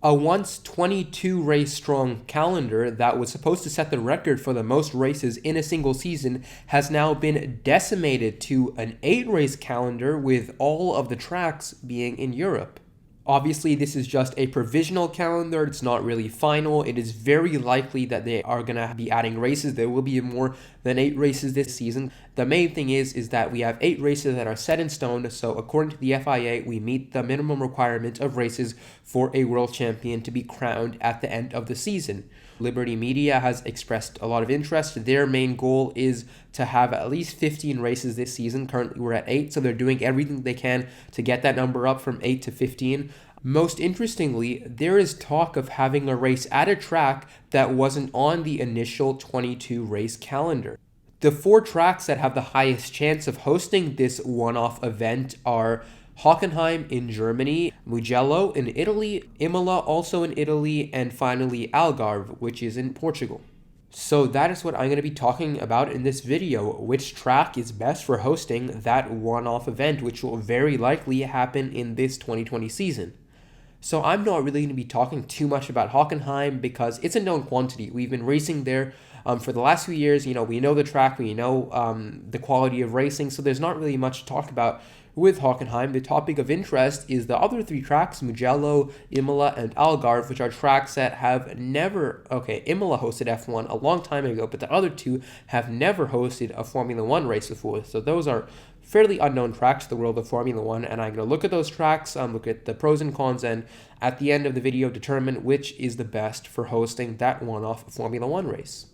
A once 22 race strong calendar that was supposed to set the record for the most races in a single season has now been decimated to an 8 race calendar, with all of the tracks being in Europe. Obviously, this is just a provisional calendar. It's not really final. It is very likely that they are going to be adding races. There will be more than 8 races this season. The main thing is that we have 8 races that are set in stone. So according to the FIA, we meet the minimum requirement of races for a world champion to be crowned at the end of the season. Liberty Media has expressed a lot of interest. Their main goal is to have at least 15 races this season. Currently, we're at 8, so they're doing everything they can to get that number up from 8 to 15. Most interestingly, there is talk of having a race at a track that wasn't on the initial 22 race calendar. The 4 tracks that have the highest chance of hosting this one-off event are Hockenheim in Germany, Mugello in Italy, Imola also in Italy, and finally Algarve, which is in Portugal. So that is what I'm going to be talking about in this video, which track is best for hosting that one-off event, which will very likely happen in this 2020 season. So I'm not really going to be talking too much about Hockenheim because it's a known quantity. We've been racing there for the last few years. We know the track, we know the quality of racing, so there's not really much to talk about with Hockenheim. The topic of interest is the other 3 tracks, Mugello, Imola, and Algarve, which are tracks that have never... Imola hosted F1 a long time ago, but the other 2 have never hosted a Formula 1 race before. So those are fairly unknown tracks to the world of Formula 1, and I'm going to look at those tracks, look at the pros and cons, and at the end of the video determine which is the best for hosting that one-off Formula 1 race.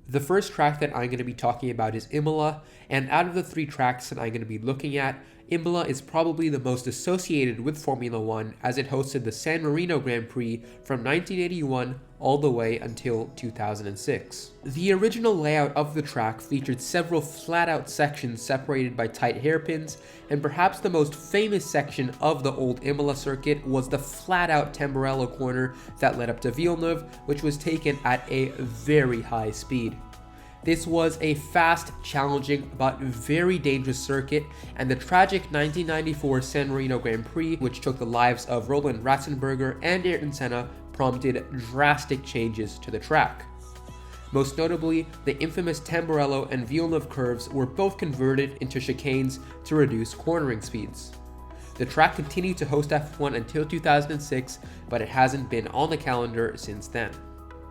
The first track that I'm going to be talking about is Imola, and out of the 3 tracks that I'm going to be looking at, Imola is probably the most associated with Formula 1, as it hosted the San Marino Grand Prix from 1981 all the way until 2006. The original layout of the track featured several flat-out sections separated by tight hairpins, and perhaps the most famous section of the old Imola circuit was the flat-out Tamburello corner that led up to Villeneuve, which was taken at a very high speed. This was a fast, challenging, but very dangerous circuit, and the tragic 1994 San Marino Grand Prix, which took the lives of Roland Ratzenberger and Ayrton Senna, prompted drastic changes to the track. Most notably, the infamous Tamburello and Villeneuve curves were both converted into chicanes to reduce cornering speeds. The track continued to host F1 until 2006, but it hasn't been on the calendar since then.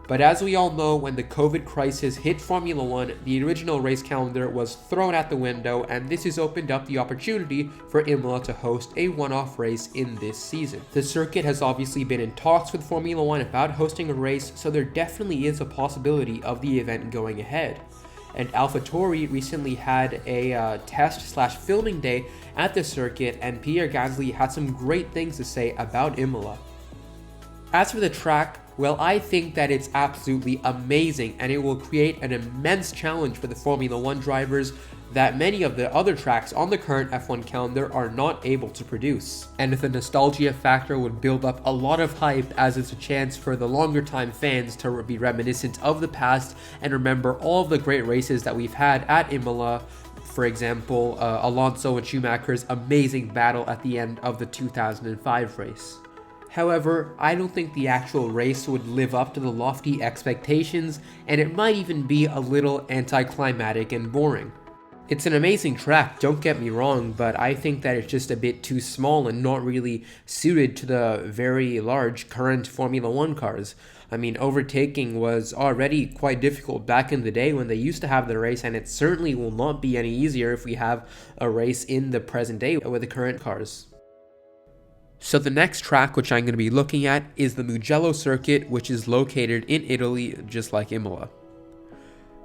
But as we all know, when the COVID crisis hit Formula 1, the original race calendar was thrown out the window, and this has opened up the opportunity for Imola to host a one-off race in this season. The circuit has obviously been in talks with Formula 1 about hosting a race, so there definitely is a possibility of the event going ahead. And AlphaTauri recently had a test/filming day at the circuit, and Pierre Gasly had some great things to say about Imola. As for the track, well, I think that it's absolutely amazing, and it will create an immense challenge for the Formula 1 drivers that many of the other tracks on the current F1 calendar are not able to produce. And the nostalgia factor would build up a lot of hype, as it's a chance for the longer time fans to be reminiscent of the past and remember all of the great races that we've had at Imola. For example, Alonso and Schumacher's amazing battle at the end of the 2005 race. However, I don't think the actual race would live up to the lofty expectations, and it might even be a little anticlimactic and boring. It's an amazing track, don't get me wrong, but I think that it's just a bit too small and not really suited to the very large current Formula 1 cars. I mean, overtaking was already quite difficult back in the day when they used to have the race, and it certainly will not be any easier if we have a race in the present day with the current cars. So the next track which I'm going to be looking at is the Mugello circuit, which is located in Italy, just like Imola.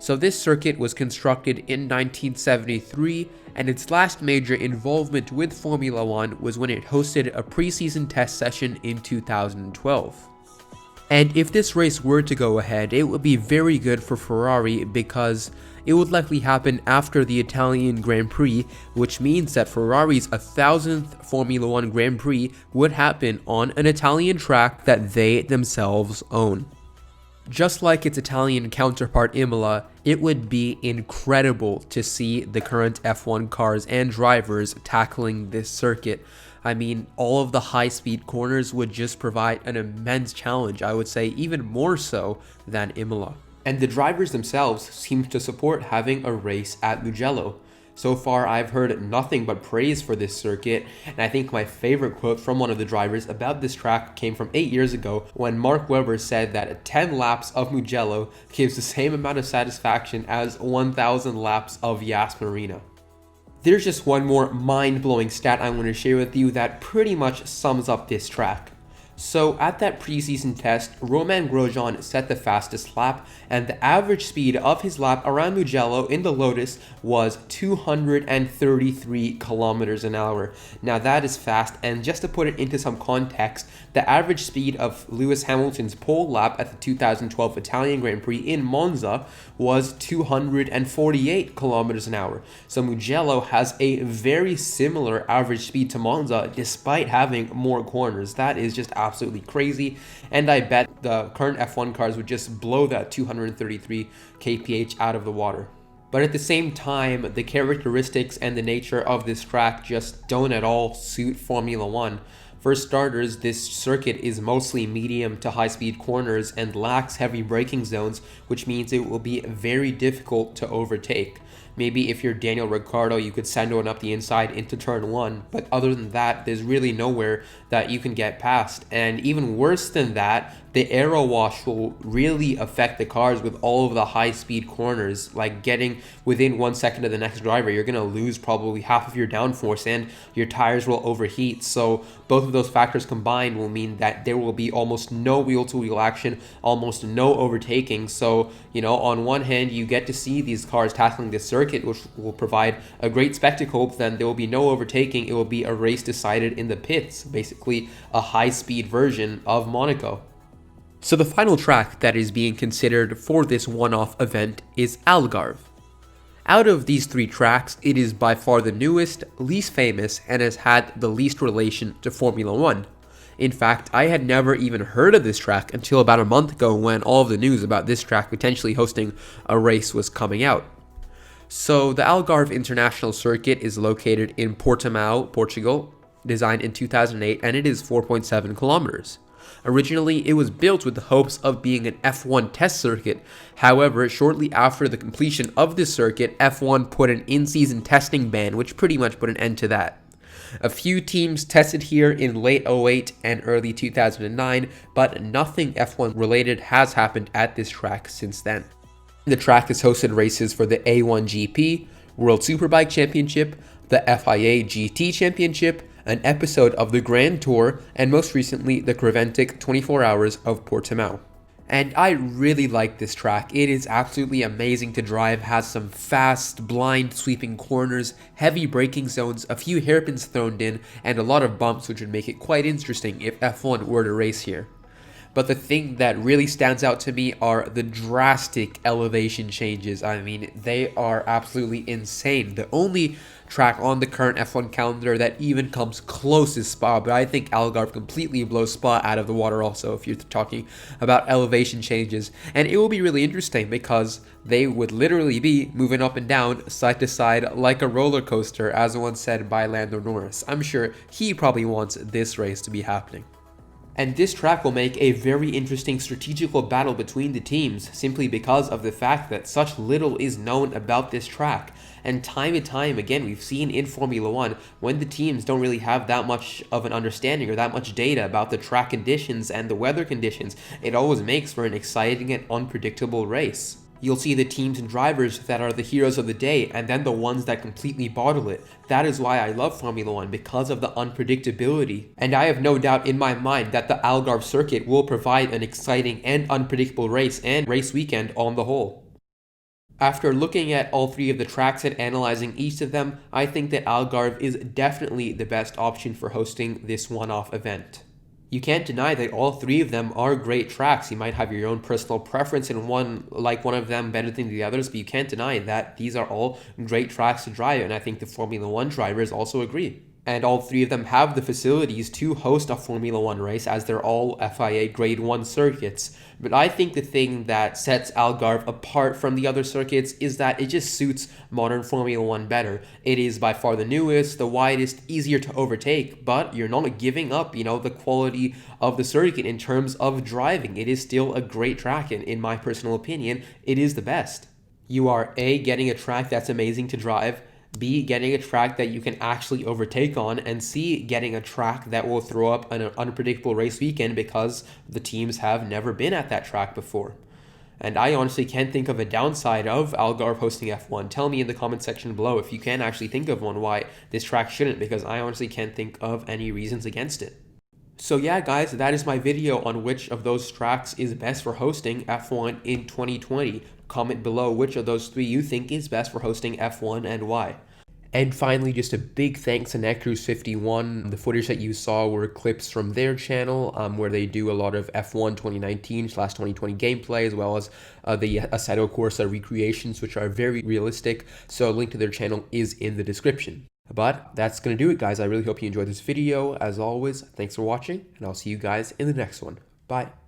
So this circuit was constructed in 1973, and its last major involvement with Formula 1 was when it hosted a preseason test session in 2012. And if this race were to go ahead, it would be very good for Ferrari because it would likely happen after the Italian Grand Prix, which means that Ferrari's 1000th Formula 1 Grand Prix would happen on an Italian track that they themselves own. Just like its Italian counterpart Imola, it would be incredible to see the current F1 cars and drivers tackling this circuit. I mean, all of the high-speed corners would just provide an immense challenge, I would say even more so than Imola. And the drivers themselves seem to support having a race at Mugello. So far, I've heard nothing but praise for this circuit, and I think my favorite quote from one of the drivers about this track came from 8 years ago when Mark Webber said that 10 laps of Mugello gives the same amount of satisfaction as 1,000 laps of Yas Marina. There's just one more mind-blowing stat I want to share with you that pretty much sums up this track. So at that preseason test, Romain Grosjean set the fastest lap, and the average speed of his lap around Mugello in the Lotus was 233 kilometers an hour. Now that is fast, and just to put it into some context, the average speed of Lewis Hamilton's pole lap at the 2012 Italian Grand Prix in Monza was 248 kilometers an hour. So Mugello has a very similar average speed to Monza despite having more corners. That is just absolutely crazy, and I bet the current F1 cars would just blow that 233 kph out of the water. But at the same time, the characteristics and the nature of this track just don't at all suit Formula 1. For starters, this circuit is mostly medium to high-speed corners and lacks heavy braking zones, which means it will be very difficult to overtake. Maybe if you're Daniel Ricciardo, you could send one up the inside into turn 1, but other than that, there's really nowhere that you can get past. And even worse than that, the aero wash will really affect the cars with all of the high-speed corners. Like getting within 1 second of the next driver, you're going to lose probably half of your downforce and your tires will overheat. So both of those factors combined will mean that there will be almost no wheel-to-wheel action, almost no overtaking. So, on one hand, you get to see these cars tackling this circuit, which will provide a great spectacle, but then there will be no overtaking. It will be a race decided in the pits, basically a high-speed version of Monaco. So the final track that is being considered for this one-off event is Algarve. Out of these 3 tracks, it is by far the newest, least famous, and has had the least relation to Formula 1. In fact, I had never even heard of this track until about a month ago when all of the news about this track potentially hosting a race was coming out. So the Algarve International Circuit is located in Portimao, Portugal, designed in 2008, and it is 4.7 kilometers. Originally, it was built with the hopes of being an F1 test circuit. However, shortly after the completion of this circuit, F1 put an in-season testing ban, which pretty much put an end to that. A few teams tested here in late 2008 and early 2009, but nothing F1 related has happened at this track since then. The track has hosted races for the A1GP, World Superbike Championship, the FIA GT Championship, an episode of the Grand Tour, and most recently the Creventic 24 Hours of Portimao. And I really like this track. It is absolutely amazing to drive, has some fast, blind sweeping corners, heavy braking zones, a few hairpins thrown in, and a lot of bumps, which would make it quite interesting if F1 were to race here. But the thing that really stands out to me are the drastic elevation changes. I mean, they are absolutely insane. The only track on the current F1 calendar that even comes close is Spa, but I think Algarve completely blows Spa out of the water also if you're talking about elevation changes. And it will be really interesting because they would literally be moving up and down, side to side, like a roller coaster, as once said by Lando Norris. I'm sure he probably wants this race to be happening. And this track will make a very interesting strategical battle between the teams simply because of the fact that such little is known about this track. And time and time again, we've seen in Formula 1 when the teams don't really have that much of an understanding or that much data about the track conditions and the weather conditions, it always makes for an exciting and unpredictable race. You'll see the teams and drivers that are the heroes of the day and then the ones that completely bottle it. That is why I love Formula 1, because of the unpredictability. And I have no doubt in my mind that the Algarve circuit will provide an exciting and unpredictable race and race weekend on the whole. After looking at all 3 of the tracks and analyzing each of them, I think that Algarve is definitely the best option for hosting this one-off event. You can't deny that all 3 of them are great tracks. You might have your own personal preference in one of them better than the others, but you can't deny that these are all great tracks to drive, and I think the Formula 1 drivers also agree. And all three of them have the facilities to host a Formula One race, as they're all FIA Grade 1 circuits. But I think the thing that sets Algarve apart from the other circuits is that it just suits modern Formula One better. It is by far the newest, the widest, easier to overtake, but you're not giving up, the quality of the circuit in terms of driving. It is still a great track, and in my personal opinion, it is the best. You are A, getting a track that's amazing to drive, B, getting a track that you can actually overtake on, and C, getting a track that will throw up an unpredictable race weekend because the teams have never been at that track before. And I honestly can't think of a downside of Algarve hosting F1. Tell me in the comment section below if you can actually think of one why this track shouldn't, because I honestly can't think of any reasons against it. So yeah, guys, that is my video on which of those tracks is best for hosting F1 in 2020. Comment below which of those three you think is best for hosting F1 and why. And finally, just a big thanks to NetCruise51. The footage that you saw were clips from their channel, where they do a lot of F1 2019/2020 gameplay, as well as the Assetto Corsa recreations, which are very realistic. So a link to their channel is in the description. But that's going to do it, guys. I really hope you enjoyed this video. As always, thanks for watching, and I'll see you guys in the next one. Bye.